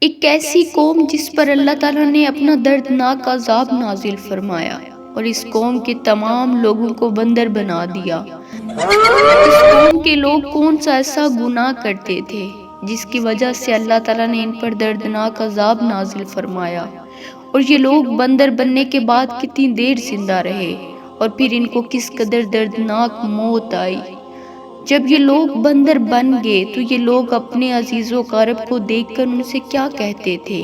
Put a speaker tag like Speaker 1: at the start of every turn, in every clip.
Speaker 1: ایک ایسی قوم جس پر اللہ تعالیٰ نے اپنا دردناک عذاب نازل فرمایا اور اس قوم کے تمام لوگوں کو بندر بنا دیا۔ اس قوم کے لوگ کون سا ایسا گناہ کرتے تھے جس کی وجہ سے اللہ تعالیٰ نے ان پر دردناک عذاب نازل فرمایا، اور یہ لوگ بندر بننے کے بعد کتنی دیر زندہ رہے، اور پھر ان کو کس قدر دردناک موت آئی۔ جب یہ لوگ بندر بن گئے تو یہ لوگ اپنے عزیز و اقارب کو دیکھ کر ان سے کیا کہتے تھے؟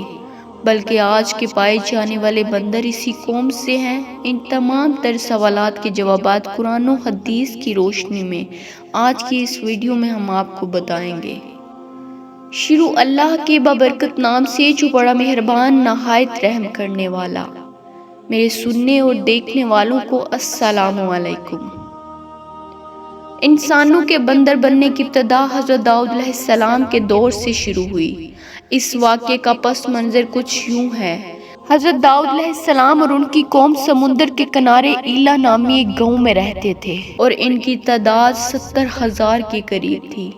Speaker 1: بلکہ آج کے پائے جانے والے بندر اسی قوم سے ہیں۔ ان تمام تر سوالات کے جوابات قرآن و حدیث کی روشنی میں آج کی اس ویڈیو میں ہم آپ کو بتائیں گے۔ شروع اللہ کے بابرکت نام سے جو بڑا مہربان نہایت رحم کرنے والا۔ میرے سننے اور دیکھنے والوں کو السلام علیکم۔ انسانوں کے بندر بننے کی ابتدا حضرت داؤد علیہ السلام کے دور سے شروع ہوئی۔ اس واقعے کا پس منظر کچھ یوں ہے۔ حضرت داؤد علیہ السلام اور ان کی قوم سمندر کے کنارے ایلا نامی ایک گاؤں میں رہتے تھے، اور ان کی تعداد 70,000 کے قریب تھی۔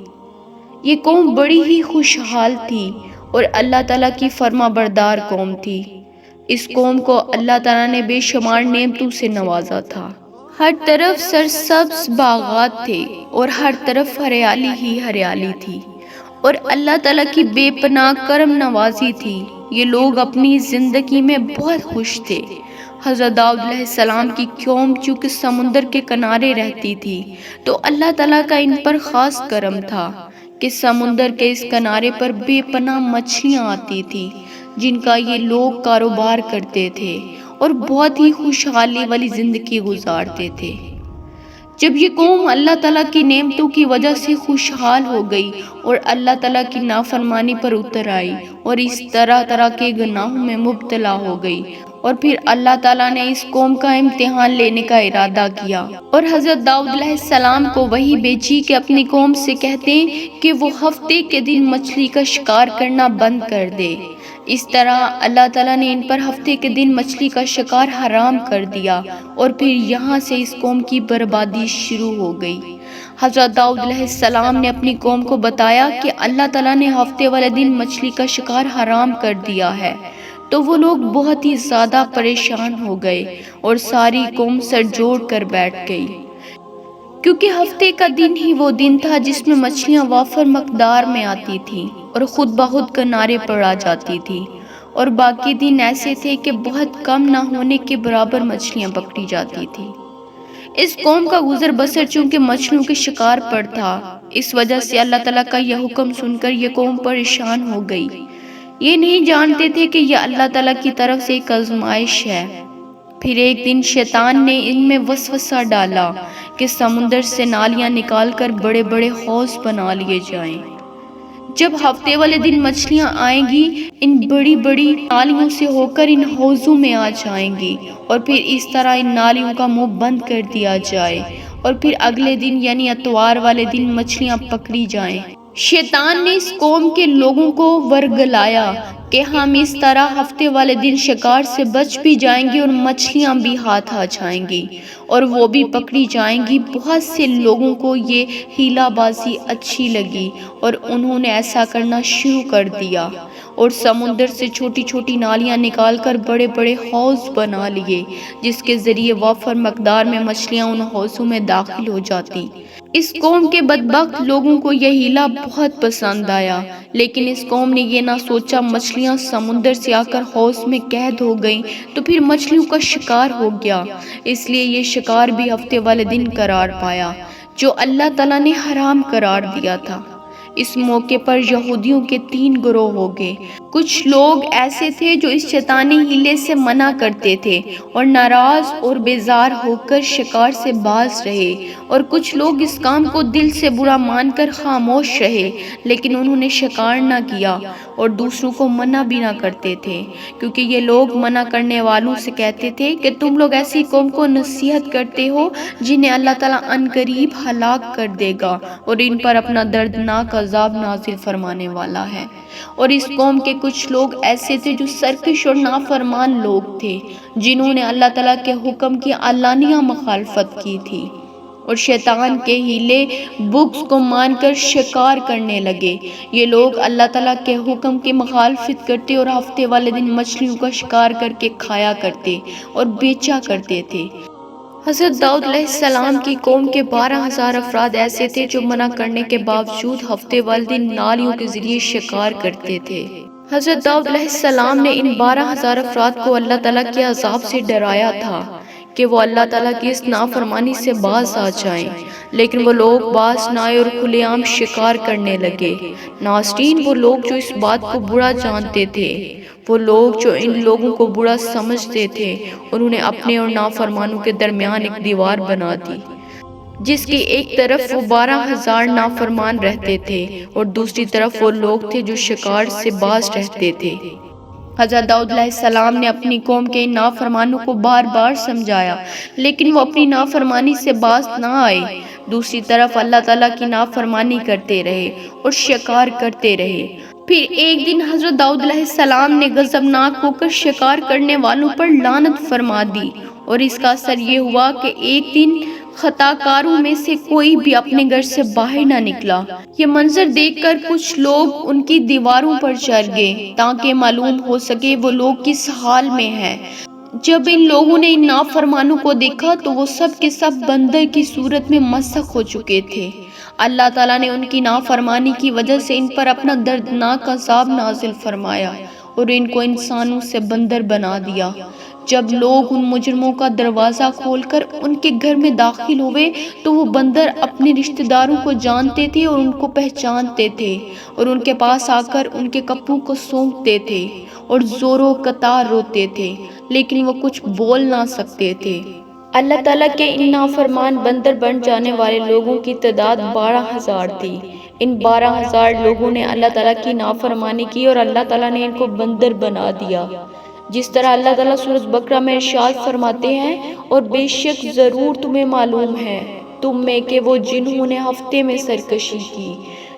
Speaker 1: یہ قوم بڑی ہی خوشحال تھی اور اللہ تعالیٰ کی فرما بردار قوم تھی۔ اس قوم کو اللہ تعالیٰ نے بے شمار نعمتوں سے نوازا تھا۔ ہر طرف سرسبز باغات تھے اور ہر طرف ہریالی ہی ہریالی تھی، اور اللہ تعالیٰ کی بے پناہ کرم نوازی تھی۔ یہ لوگ اپنی زندگی میں بہت خوش تھے۔ حضرت داؤد علیہ السلام کی قوم چونکہ سمندر کے کنارے رہتی تھی تو اللہ تعالیٰ کا ان پر خاص کرم تھا کہ سمندر کے اس کنارے پر بے پناہ مچھلیاں آتی تھی جن کا یہ لوگ کاروبار کرتے تھے اور بہت ہی خوشحالی والی زندگی گزارتے تھے۔ جب یہ قوم اللہ تعالیٰ کی نعمتوں کی وجہ سے خوشحال ہو گئی اور اللہ تعالیٰ کی نافرمانی پر اتر آئی اور اس طرح طرح کے گناہوں میں مبتلا ہو گئی، اور پھر اللہ تعالیٰ نے اس قوم کا امتحان لینے کا ارادہ کیا اور حضرت داؤد علیہ السلام کو وحی بھیجی کہ اپنی قوم سے کہتے کہ وہ ہفتے کے دن مچھلی کا شکار کرنا بند کر دے۔ اس طرح اللہ تعالیٰ نے ان پر ہفتے کے دن مچھلی کا شکار حرام کر دیا، اور پھر یہاں سے اس قوم کی بربادی شروع ہو گئی۔ حضرت داؤد علیہ السلام نے اپنی قوم کو بتایا کہ اللہ تعالیٰ نے ہفتے والے دن مچھلی کا شکار حرام کر دیا ہے، تو وہ لوگ بہت ہی زیادہ پریشان ہو گئے اور ساری قوم سر جوڑ کر بیٹھ گئی، کیونکہ ہفتے کا دن ہی وہ دن تھا جس میں مچھلیاں وافر مقدار میں آتی تھیں اور خود بخود کنارے پر آ جاتی تھی، اور باقی دن ایسے تھے کہ بہت کم نہ ہونے کے برابر مچھلیاں پکڑی جاتی تھی۔ اس قوم کا گزر بسر چونکہ مچھلیوں کے شکار پر تھا، اس وجہ سے اللہ تعالیٰ کا یہ حکم سن کر یہ قوم پریشان ہو گئی۔ یہ نہیں جانتے تھے کہ یہ اللہ تعالیٰ کی طرف سے ایک آزمائش ہے۔ پھر ایک دن شیطان نے ان میں وسوسہ ڈالا کہ سمندر سے نالیاں نکال کر بڑے بڑے حوض بنا لیے جائیں۔ جب ہفتے والے دن مچھلیاں آئیں گی، ان بڑی بڑی نالیوں سے ہو کر ان حوضوں میں آ جائیں گی، اور پھر اس طرح ان نالیوں کا منہ بند کر دیا جائے، اور پھر اگلے دن یعنی اتوار والے دن مچھلیاں پکڑی جائیں۔ شیطان نے اس قوم کے لوگوں کو ورگلایا کہ ہم اس طرح ہفتے والے دن شکار سے بچ بھی جائیں گے اور مچھلیاں بھی ہاتھ آ جائیں گی اور وہ بھی پکڑی جائیں گی۔ بہت سے لوگوں کو یہ ہیلا بازی اچھی لگی اور انہوں نے ایسا کرنا شروع کر دیا، اور سمندر سے چھوٹی چھوٹی نالیاں نکال کر بڑے بڑے حوض بنا لیے جس کے ذریعے وافر مقدار میں مچھلیاں ان حوضوں میں داخل ہو جاتی۔ اس قوم کے بدبخت لوگوں کو یہ ہیلا بہت پسند آیا، لیکن اس قوم نے یہ نہ سوچا مچھلیاں سمندر سے آ کر حوض میں قید ہو گئیں تو پھر مچھلیوں کا شکار ہو گیا، اس لیے یہ شکار بھی ہفتے والے دن قرار پایا جو اللہ تعالیٰ نے حرام قرار دیا تھا۔ اس موقع پر یہودیوں کے 3 گروہ ہو گئے۔ کچھ لوگ ایسے تھے جو اس شیطانی ہیلے سے منع کرتے تھے اور ناراض اور بیزار ہو کر شکار سے باز رہے، اور کچھ لوگ اس کام کو دل سے برا مان کر خاموش رہے لیکن انہوں نے شکار نہ کیا اور دوسروں کو منع بھی نہ کرتے تھے، کیونکہ یہ لوگ منع کرنے والوں سے کہتے تھے کہ تم لوگ ایسی قوم کو نصیحت کرتے ہو جنہیں اللہ تعالیٰ عنقریب ہلاک کر دے گا اور ان پر اپنا دردناک عذاب نازل فرمانے والا ہے۔ اور اس قوم کے کچھ لوگ ایسے تھے جو سرکش اور نافرمان لوگ تھے جنہوں نے اللہ تعالیٰ کے حکم کی علانیہ مخالفت کی تھی، اور شیطان کے ہیلے بغض کو مان کر شکار کرنے لگے۔ یہ لوگ اللہ تعالیٰ کے حکم کی مخالفت کرتے اور ہفتے والے دن مچھلیوں کا شکار کر کے کھایا کرتے اور بیچا کرتے تھے۔ حضرت داؤد علیہ السلام کی قوم کے 12,000 افراد ایسے تھے جو منع کرنے کے باوجود ہفتے والے دن نالیوں کے ذریعے شکار کرتے تھے۔ حضرت داؤد علیہ السلام نے ان 12,000 افراد کو اللہ تعالیٰ کے عذاب سے ڈرایا تھا کہ وہ اللہ تعالیٰ کی اس نافرمانی سے باز آ جائیں، لیکن وہ لوگ باز نہ آئے اور کھلے عام شکار کرنے لگے۔ ناظرین، وہ لوگ جو اس بات کو برا جانتے تھے، وہ لوگ جو ان لوگوں کو برا سمجھتے تھے، انہوں نے اپنے اور نافرمانوں کے درمیان ایک دیوار بنا دی، جس کی ایک طرف وہ 12,000 نافرمان رہتے تھے اور دوسری طرف وہ لوگ تھے جو شکار سے باز رہتے تھے۔ حضرت داؤد علیہ السلام نے اپنی قوم کے ان نافرمانوں کو بار بار سمجھایا، لیکن وہ اپنی نافرمانی سے باز نہ آئے۔ دوسری طرف اللہ تعالیٰ کی نافرمانی کرتے رہے اور شکار کرتے رہے۔ پھر ایک دن حضرت داؤد علیہ السلام نے غضبناک ہو کر شکار کرنے والوں پر لعنت فرما دی، اور اس کا اثر یہ ہوا کہ ایک دن خطا کاروں میں سے کوئی بھی اپنے گھر سے باہر نہ نکلا۔ یہ منظر دیکھ کر کچھ لوگ ان کی دیواروں پر چڑھ گئے تاکہ معلوم ہو سکے وہ لوگ کس حال میں ہیں۔ جب ان لوگوں نے ان نافرمانوں کو دیکھا تو وہ سب کے سب بندر کی صورت میں مسخ ہو چکے تھے۔ اللہ تعالیٰ نے ان کی نافرمانی کی وجہ سے ان پر اپنا دردناک عذاب نازل فرمایا اور ان کو انسانوں سے بندر بنا دیا۔ جب لوگ ان مجرموں کا دروازہ کھول کر ان کے گھر میں داخل ہوئے تو وہ بندر اپنے رشتہ داروں کو جانتے تھے اور ان کو پہچانتے تھے، اور ان کے پاس آ کر ان کے کپڑوں کو سونپتے تھے اور زوروں قطار روتے تھے، لیکن وہ کچھ بول نہ سکتے تھے۔ اللہ تعالیٰ کے ان نافرمان بندر بن جانے والے لوگوں کی تعداد 12,000 تھی۔ ان 12,000 لوگوں نے اللہ تعالیٰ کی نافرمانی کی اور اللہ تعالیٰ نے ان کو بندر بنا دیا، جس طرح اللہ تعالیٰ سورۃ بقرہ میں ارشاد فرماتے ہیں، اور بے شک ضرور تمہیں معلوم ہے تم میں کہ وہ جنہوں نے ہفتے میں سرکشی کی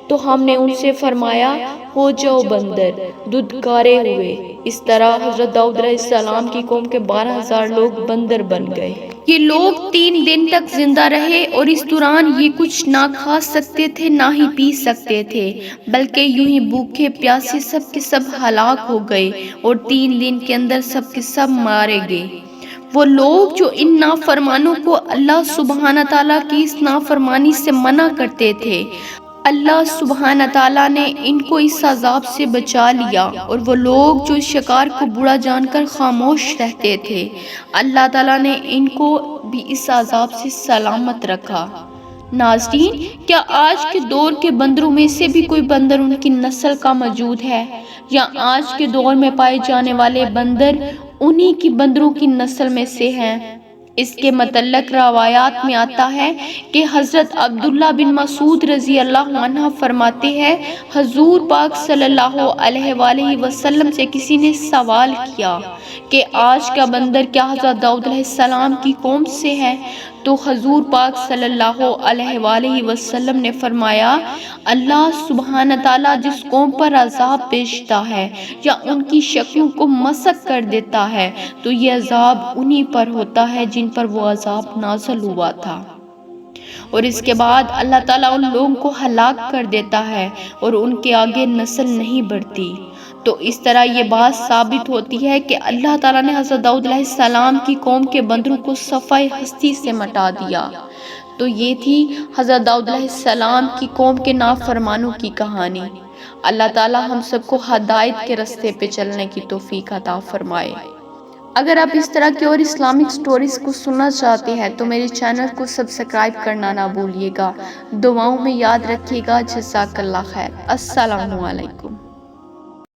Speaker 1: تو ہم نے ان سے فرمایا ہو جاؤ بندر، دھتکارے ہوئے۔ اس طرح حضرت داؤد علیہ السلام کی قوم کے 12,000 لوگ بندر بن گئے۔ یہ لوگ 3 دن تک زندہ رہے اور اس دوران یہ کچھ نہ کھا سکتے تھے نہ ہی پی سکتے تھے، بلکہ یوں ہی بھوکے پیاسے سب کے سب ہلاک ہو گئے اور 3 دن کے اندر سب کے سب مارے گئے۔ وہ لوگ جو ان نافرمانوں کو اللہ سبحانہ تعالیٰ کی اس نافرمانی سے منع کرتے تھے، اللہ سبحانہ تعالیٰ نے ان کو اس عذاب سے بچا لیا، اور وہ لوگ جو اس شکار کو برا جان کر خاموش رہتے تھے، اللہ تعالیٰ نے ان کو بھی اس عذاب سے سلامت رکھا۔ ناظرین، کیا آج کے دور کے بندروں میں سے بھی کوئی بندر ان کی نسل کا موجود ہے، یا آج کے دور میں پائے جانے والے بندر انہی کی بندروں کی نسل میں سے ہیں؟ اس کے متعلق روایات میں آتا ہے کہ حضرت عبداللہ بن مسعود رضی اللہ عنہ فرماتے ہیں، حضور پاک صلی اللہ علیہ وآلہ وسلم سے کسی نے سوال کیا کہ آج کا بندر کیا حضرت داؤد علیہ السلام کی قوم سے ہے؟ تو حضور پاک صلی اللہ علیہ وآلہ وسلم نے فرمایا، اللہ سبحانہ تعالیٰ جس قوم پر عذاب بھیجتا ہے یا ان کی شکلوں کو مسخ کر دیتا ہے تو یہ عذاب انہی پر ہوتا ہے جن پر وہ عذاب نازل ہوا تھا، اور اس کے بعد اللہ تعالیٰ ان لوگوں کو ہلاک کر دیتا ہے اور ان کے آگے نسل نہیں بڑھتی۔ تو اس طرح یہ بات ثابت ہوتی ہے کہ اللہ تعالیٰ نے حضرت داؤد علیہ السلام کی قوم کے بندروں کو صفحہ ہستی سے مٹا دیا۔ تو یہ تھی حضرت داؤد علیہ السلام کی قوم کے نافرمانوں کی کہانی۔ اللہ تعالیٰ ہم سب کو ہدایت کے راستے پہ چلنے کی توفیق عطا فرمائے۔ اگر آپ اس طرح کی اور اسلامک سٹوریز کو سننا چاہتے ہیں تو میرے چینل کو سبسکرائب کرنا نہ بھولیے گا۔ دعاؤں میں یاد رکھیے گا۔ جزاک اللہ خیر۔ السلام علیکم۔